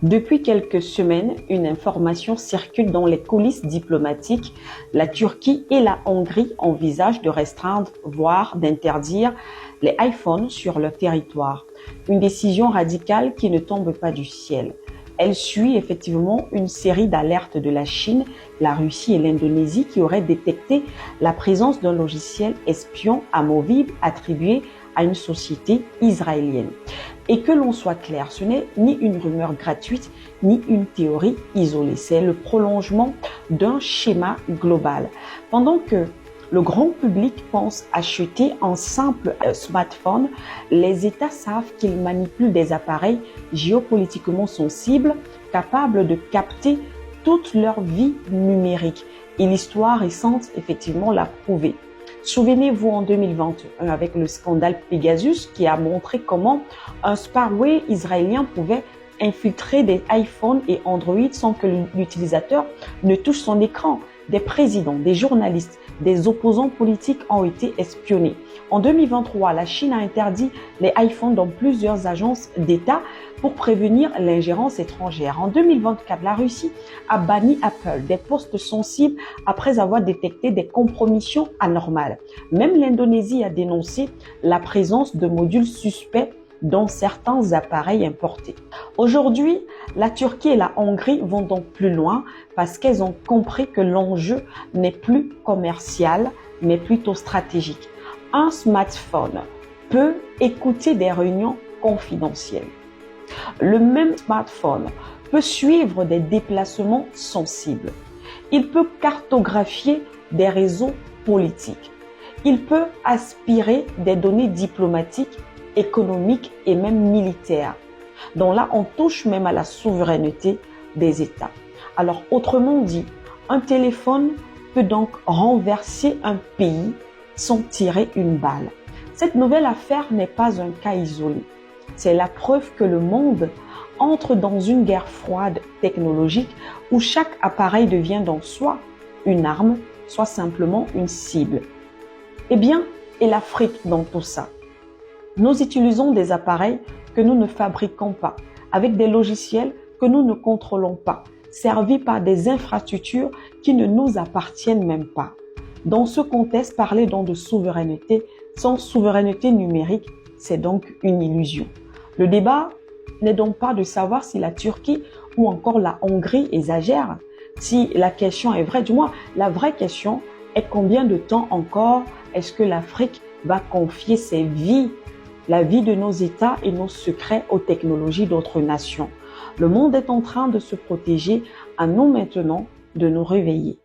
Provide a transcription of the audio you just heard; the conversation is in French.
Depuis quelques semaines, une information circule dans les coulisses diplomatiques. La Turquie et la Hongrie envisagent de restreindre, voire d'interdire les iPhones sur leur territoire. Une décision radicale qui ne tombe pas du ciel. Elle suit effectivement une série d'alertes de la Chine, la Russie et l'Indonésie qui auraient détecté la présence d'un logiciel espion amovible attribué à une société israélienne. Et que l'on soit clair, ce n'est ni une rumeur gratuite, ni une théorie isolée. C'est le prolongement d'un schéma global. Pendant que le grand public pense acheter un simple smartphone, les États savent qu'ils manipulent des appareils géopolitiquement sensibles, capables de capter toute leur vie numérique. Et l'histoire récente, effectivement, l'a prouvé. Souvenez-vous en 2021 avec le scandale Pegasus qui a montré comment un spyware israélien pouvait infiltrer des iPhones et Android sans que l'utilisateur ne touche son écran. Des présidents, des journalistes, des opposants politiques ont été espionnés. En 2023, la Chine a interdit les iPhones dans plusieurs agences d'État pour prévenir l'ingérence étrangère. En 2024, la Russie a banni Apple des postes sensibles après avoir détecté des compromissions anormales. Même l'Indonésie a dénoncé la présence de modules suspects dans certains appareils importés. Aujourd'hui, la Turquie et la Hongrie vont donc plus loin parce qu'elles ont compris que l'enjeu n'est plus commercial, mais plutôt stratégique. Un smartphone peut écouter des réunions confidentielles. Le même smartphone peut suivre des déplacements sensibles. Il peut cartographier des réseaux politiques. Il peut aspirer des données diplomatiques, économiques et même militaires. Donc là, on touche même à la souveraineté des États. Alors, autrement dit, un téléphone peut donc renverser un pays sans tirer une balle. Cette nouvelle affaire n'est pas un cas isolé. C'est la preuve que le monde entre dans une guerre froide technologique où chaque appareil devient donc soit une arme, soit simplement une cible. Eh bien, et l'Afrique dans tout ça? Nous utilisons des appareils que nous ne fabriquons pas, avec des logiciels que nous ne contrôlons pas, servis par des infrastructures qui ne nous appartiennent même pas. Dans ce contexte, parler donc de souveraineté sans souveraineté numérique, c'est donc une illusion. Le débat n'est donc pas de savoir si la Turquie ou encore la Hongrie exagère, si la question est vraie. Du moins, la vraie question est combien de temps encore est-ce que l'Afrique va confier ses vies, la vie de nos États et nos secrets aux technologies d'autres nations. Le monde est en train de se protéger, à nous maintenant de nous réveiller.